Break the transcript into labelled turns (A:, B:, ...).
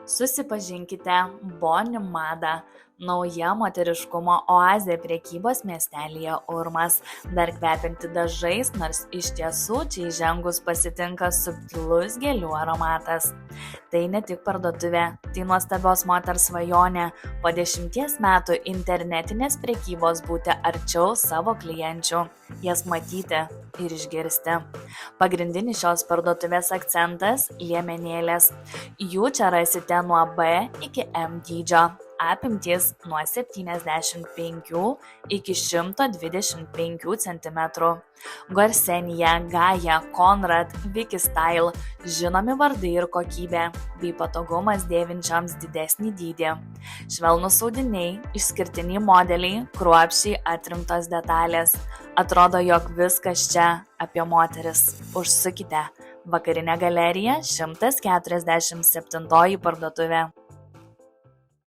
A: Susipažinkite, Boni Mada - nauja moteriškumo oazė prekybos miestelyje Urmas, dar kvepianti dažais, nors iš tiesų čia įžengus pasitinka subtilus gėlių aromatas. Tai ne tik parduotuvė, tai nuostabios moters svajonė po 10 metų internetinės prekybos būti arčiau savo klienčių, jas matyti ir išgirsti. Pagrindinis šios parduotuvės akcentas - liemenėlės. Jų čia rasite nuo B iki M dydžio. Apimtys nuo 75 iki 125 cm. Gorsenija, Gaja, Konrad, Viki Style - žinomi vardai ir kokybė, bei patogumas dėvinčiams didesnį dydį. Švelnūs audiniai, išskirtiniai modeliai, kruopščiai atrinktos detalės. Atrodo, jog viskas čia apie moteris. Užsukite. Vakarinė galerija 147 parduotuvė.